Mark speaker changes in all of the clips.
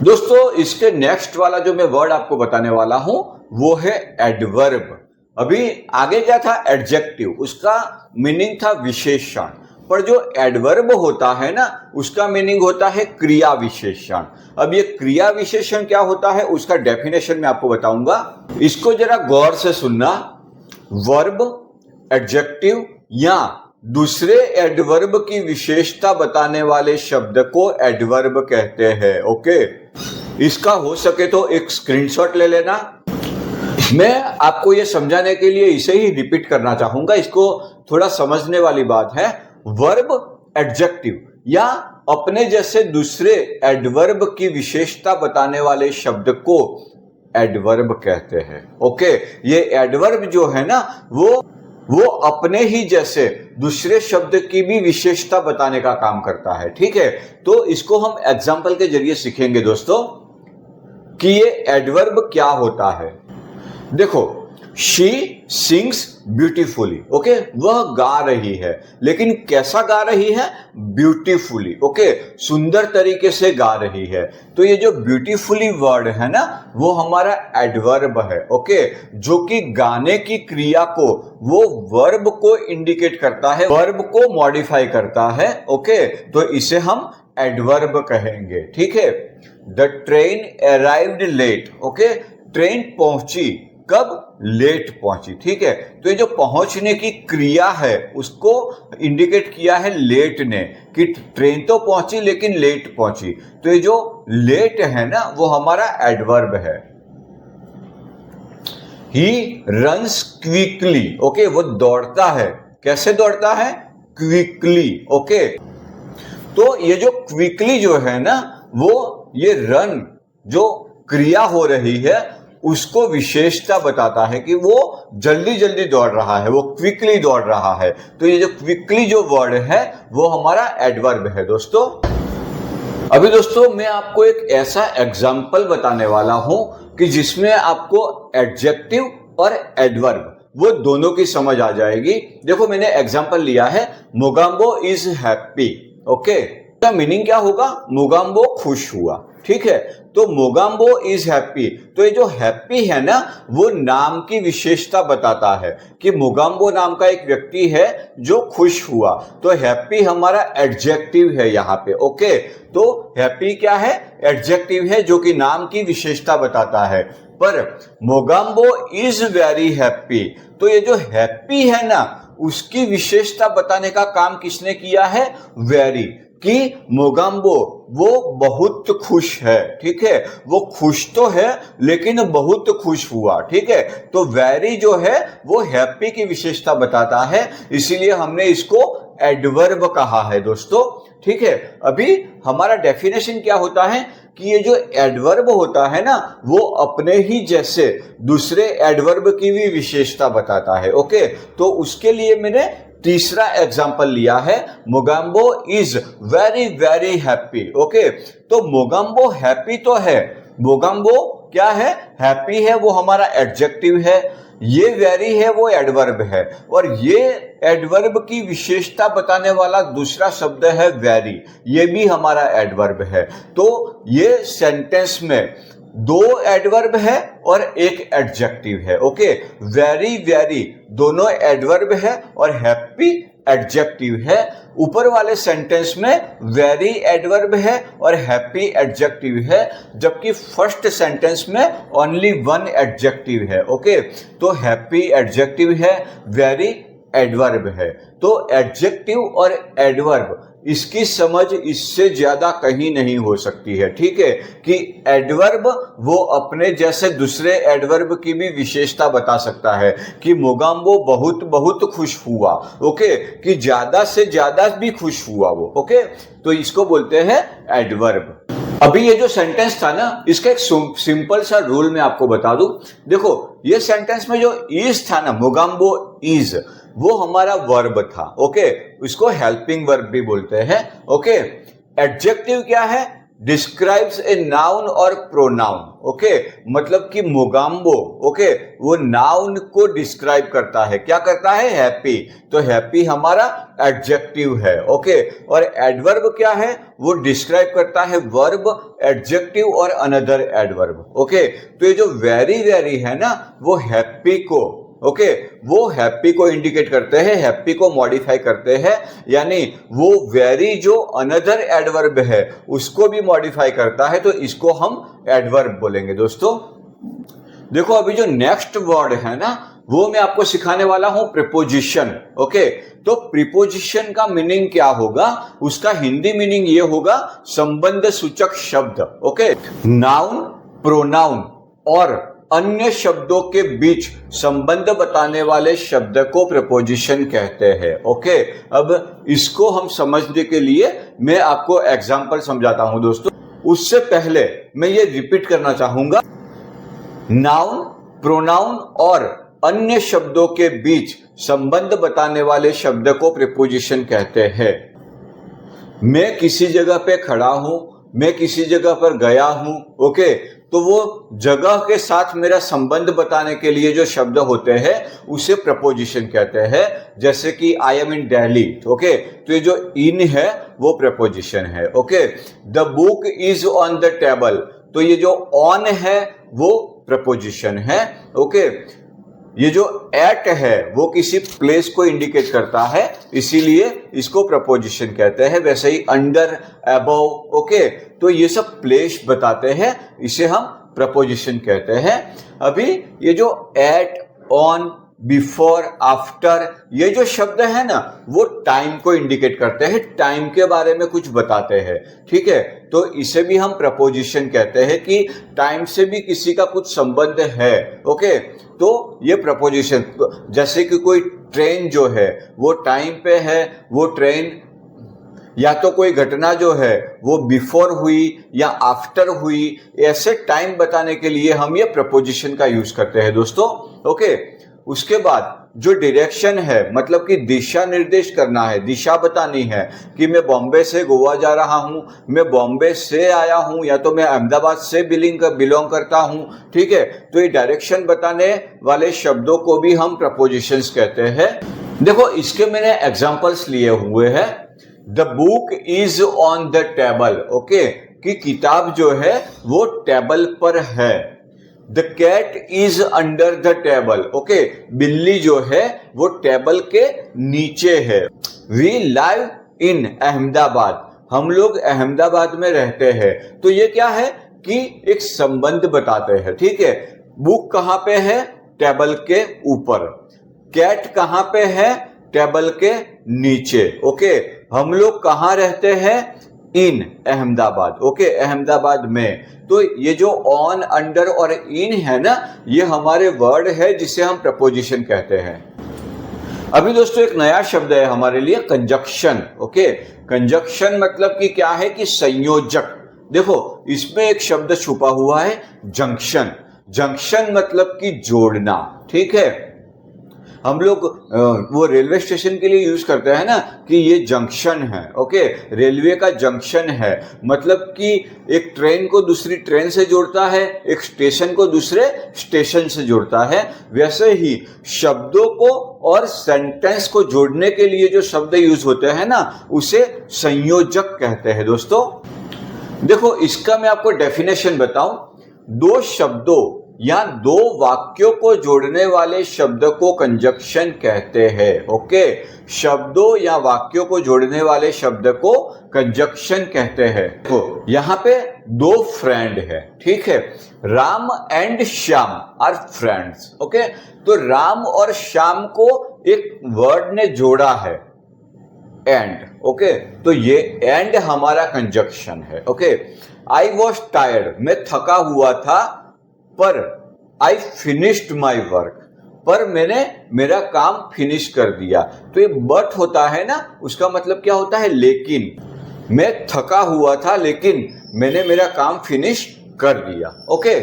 Speaker 1: दोस्तों इसके नेक्स्ट वाला जो मैं वर्ड आपको बताने वाला हूं वो है एडवर्ब। अभी आगे क्या था? एडजेक्टिव, उसका मीनिंग था विशेषण। पर जो एडवर्ब होता है ना, उसका मीनिंग होता है क्रिया विशेषण। अब ये क्रिया विशेषण क्या होता है उसका डेफिनेशन मैं आपको बताऊंगा, इसको जरा गौर से सुनना। वर्ब, एडजेक्टिव या दूसरे एडवर्ब की विशेषता बताने वाले शब्द को एडवर्ब कहते हैं। ओके, इसका हो सके तो एक स्क्रीनशॉट ले लेना। मैं आपको यह समझाने के लिए इसे ही रिपीट करना चाहूंगा, इसको थोड़ा समझने वाली बात है। वर्ब, एडजेक्टिव या अपने जैसे दूसरे एडवर्ब की विशेषता बताने वाले शब्द को एडवर्ब कहते हैं। ओके, ये एडवर्ब जो है ना वो अपने ही जैसे दूसरे शब्द की भी विशेषता बताने का काम करता है। ठीक है, तो इसको हम एग्जाम्पल के जरिए सीखेंगे दोस्तों कि ये एडवर्ब क्या होता है। देखो, शी सिंग्स ब्यूटीफुली। ओके, वह गा रही है, लेकिन कैसा गा रही है? ब्यूटीफुली। ओके, सुंदर तरीके से गा रही है। तो ये जो ब्यूटीफुली वर्ड है ना, वो हमारा एडवर्ब है। ओके, जो कि गाने की क्रिया को, वो वर्ब को इंडिकेट करता है, वर्ब को मॉडिफाई करता है। ओके, तो इसे हम एडवर्ब कहेंगे। ठीक है, the train arrived late. Okay, train पहुंची कब? लेट पहुंची। ठीक है, तो ये जो पहुंचने की क्रिया है उसको इंडिकेट किया है लेट ने, कि ट्रेन तो पहुंची लेकिन लेट पहुंची। तो ये जो लेट है ना, वो हमारा एडवर्ब है। He runs quickly. ओके, वो दौड़ता है। कैसे दौड़ता है? क्विकली। ओके, तो ये जो क्विकली जो है ना, वो ये रन जो क्रिया हो रही है उसको विशेषता बताता है कि वो जल्दी जल्दी दौड़ रहा है, वो क्विकली दौड़ रहा है। तो ये जो क्विकली जो वर्ड है वो हमारा एडवर्ब है दोस्तों। अभी दोस्तों मैं आपको एक ऐसा एग्जाम्पल बताने वाला हूं कि जिसमें आपको एडजेक्टिव और एडवर्ब वो दोनों की समझ आ जाएगी। देखो, मैंने एग्जाम्पल लिया है, मोगाम्बो इज हैप्पी। ओके, का मीनिंग क्या होगा? मोगाम्बो खुश हुआ। ठीक है, तो मोगाम्बो इज हैप्पी। तो ये जो हैप्पी है ना, वो नाम की विशेषता बताता है कि मोगाम्बो नाम का एक व्यक्ति है जो खुश हुआ। तो हैप्पी हमारा एडजेक्टिव है यहाँ पे। ओके, तो हैप्पी क्या है? एडजेक्टिव है जो कि नाम की विशेषता बताता है। पर मोगाम्बो इज वेरी हैप्पी, तो ये जो हैप्पी है ना, उसकी विशेषता बताने का काम किसने किया है? वेरी, कि मोगाम्बो वो बहुत खुश है। ठीक है, वो खुश तो है लेकिन बहुत खुश हुआ। ठीक है, तो वेरी जो है वो हैप्पी की विशेषता बताता है, इसीलिए हमने इसको एडवर्ब कहा है दोस्तों। ठीक है, अभी हमारा डेफिनेशन क्या होता है कि ये जो एडवर्ब होता है ना, वो अपने ही जैसे दूसरे एडवर्ब की भी विशेषता बताता है। ओके, तो उसके लिए मैंने तीसरा एग्जाम्पल लिया है, Mogambo is very very happy. Okay, तो मोगाम्बो हैप्पी तो है, मोगाम्बो क्या है? हैप्पी है, वो हमारा एडजेक्टिव है। ये वेरी है, वो एडवर्ब है, और ये एडवर्ब की विशेषता बताने वाला दूसरा शब्द है वेरी, ये भी हमारा एडवर्ब है। तो ये सेंटेंस में दो एडवर्ब है और एक एडजेक्टिव है। ओके, वेरी वेरी दोनों एडवर्ब है और हैप्पी एडजेक्टिव है। ऊपर वाले सेंटेंस में वेरी एडवर्ब है और हैप्पी एडजेक्टिव है, जबकि फर्स्ट सेंटेंस में ओनली वन एडजेक्टिव है। ओके, तो हैप्पी एडजेक्टिव है, वेरी एडवर्ब है। तो एडजेक्टिव और एडवर्ब इसकी समझ इससे ज्यादा कहीं नहीं हो सकती है। ठीक है, कि एडवर्ब वो अपने जैसे दूसरे एडवर्ब की भी विशेषता बता सकता है कि मोगाम्बो बहुत बहुत खुश हुआ। ओके, कि ज्यादा से ज्यादा भी खुश हुआ वो। ओके, तो इसको बोलते हैं एडवर्ब। अभी ये जो सेंटेंस था ना, इसका एक सिंपल सा रूल मैं आपको बता दूं। देखो, ये सेंटेंस में जो इज था ना, मोगाम्बो इज, वो हमारा वर्ब था। ओके, इसको हेल्पिंग वर्ब भी बोलते हैं। ओके, एडजेक्टिव क्या है? डिस्क्राइब्स ए नाउन और प्रोनाउन, ओके, मतलब कि मोगाम्बो, ओके, वो नाउन को डिस्क्राइब करता है। क्या करता है? हैप्पी। तो हैप्पी हमारा एडजेक्टिव है, ओके, और एडवर्ब क्या है? वो डिस्क्राइब करता है वर्ब, एडजेक्टिव और अनदर एडवर्ब, ओके। तो ये जो वेरी वेरी है ना, वो हैप्पी को, ओके, वो हैप्पी को इंडिकेट करते हैं, हैप्पी को मॉडिफाई करते हैं, यानी वो वेरी जो अनदर एडवर्ब है उसको भी मॉडिफाई करता है, तो इसको हम एडवर्ब बोलेंगे दोस्तों। देखो अभी जो नेक्स्ट वर्ड है ना, वो मैं आपको सिखाने वाला हूं प्रीपोजिशन, ओके। तो प्रीपोजिशन का मीनिंग क्या होगा? उसका हिंदी मीनिंग ये होगा संबंध सूचक शब्द, ओके। नाउन, प्रोनाउन और अन्य शब्दों के बीच संबंध बताने वाले शब्द को प्रीपोजिशन कहते हैं, ओके। अब इसको हम समझने के लिए मैं आपको एग्जांपल समझाता हूं दोस्तों। उससे पहले मैं ये रिपीट करना चाहूंगा, नाउन, प्रोनाउन और अन्य शब्दों के बीच संबंध बताने वाले शब्द को प्रीपोजिशन कहते हैं। मैं किसी जगह पे खड़ा हूं, मैं किसी जगह पर गया हूं, ओके, तो वो जगह के साथ मेरा संबंध बताने के लिए जो शब्द होते हैं उसे प्रपोजिशन कहते हैं। जैसे कि I am in Delhi, okay, तो ये जो इन है वो प्रपोजिशन है, okay. The book is on the table, तो ये जो ऑन है वो प्रपोजिशन है, ओके। ये जो एट है वो किसी प्लेस को इंडिकेट करता है, इसीलिए इसको प्रपोजिशन कहते हैं। वैसे ही अंडर, अबव, ओके, तो ये सब प्लेस बताते हैं, इसे हम प्रपोजिशन कहते हैं। अभी ये जो एट, ऑन, बिफोर, आफ्टर, ये जो शब्द है ना, वो टाइम को इंडिकेट करते हैं, टाइम के बारे में कुछ बताते हैं, ठीक है। तो इसे भी हम प्रपोजिशन कहते हैं कि टाइम से भी किसी का कुछ संबंध है, ओके। तो ये प्रपोजिशन, जैसे कि कोई ट्रेन जो है वो टाइम पे है, वो ट्रेन या तो कोई घटना जो है वो बिफोर हुई या आफ्टर हुई, ऐसे टाइम बताने के लिए हम ये प्रपोजिशन का यूज करते हैं दोस्तों, ओके। उसके बाद जो डायरेक्शन है, मतलब कि दिशा निर्देश करना है, दिशा बतानी है कि मैं बॉम्बे से गोवा जा रहा हूं, मैं बॉम्बे से आया हूं, या तो मैं अहमदाबाद से बिलोंग करता हूं, ठीक है। तो ये डायरेक्शन बताने वाले शब्दों को भी हम प्रपोजिशंस कहते हैं। देखो इसके मैंने एग्जांपल्स लिए हुए हैं। The book is on the table, okay, कि किताब जो है वो टेबल पर है। The cat is under the table, okay, बिल्ली जो है वो टेबल के नीचे है। वी लाइव इन अहमदाबाद, हम लोग अहमदाबाद में रहते हैं। तो ये क्या है कि एक संबंध बताते हैं, ठीक है। बुक कहां पे है? टेबल के ऊपर। कैट कहां पे है? टेबल के नीचे, ओके। हम लोग कहां रहते हैं? इन अहमदाबाद, ओके, अहमदाबाद में। तो ये जो ऑन, अंडर और इन है ना, ये हमारे वर्ड है जिसे हम प्रपोजिशन कहते हैं। अभी दोस्तों एक नया शब्द है हमारे लिए, कंजक्शन, ओके। कंजक्शन मतलब कि क्या है कि संयोजक। देखो इसमें एक शब्द छुपा हुआ है, जंक्शन। जंक्शन मतलब कि जोड़ना, ठीक है। हम लोग वो रेलवे स्टेशन के लिए यूज करते हैं ना कि ये जंक्शन है, ओके, रेलवे का जंक्शन है, मतलब कि एक ट्रेन को दूसरी ट्रेन से जोड़ता है, एक स्टेशन को दूसरे स्टेशन से जोड़ता है। वैसे ही शब्दों को और सेंटेंस को जोड़ने के लिए जो शब्द यूज होते हैं ना, उसे संयोजक कहते हैं दोस्तों। देखो इसका मैं आपको डेफिनेशन बताऊं, दो शब्दों या दो वाक्यों को जोड़ने वाले शब्द को कंजक्शन कहते हैं, ओके। शब्दों या वाक्यों को जोड़ने वाले शब्द को कंजक्शन कहते हैं। तो यहां पे दो फ्रेंड है, ठीक है। Ram and Shyam are friends, okay. तो राम और श्याम को एक वर्ड ने जोड़ा है, एंड, ओके। तो ये एंड हमारा कंजक्शन है, ओके। आई वॉज टायर्ड, मैं थका हुआ था, पर आई फिनिश्ड माई वर्क, पर मैंने मेरा काम फिनिश कर दिया। तो ये बट होता है ना, उसका मतलब क्या होता है? लेकिन। मैं थका हुआ था लेकिन मैंने मेरा काम फिनिश कर दिया, ओके।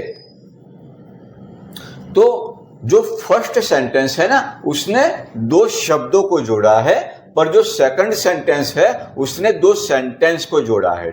Speaker 1: तो जो फर्स्ट सेंटेंस है ना, उसने दो शब्दों को जोड़ा है, पर जो सेकंड सेंटेंस है उसने दो सेंटेंस को जोड़ा है।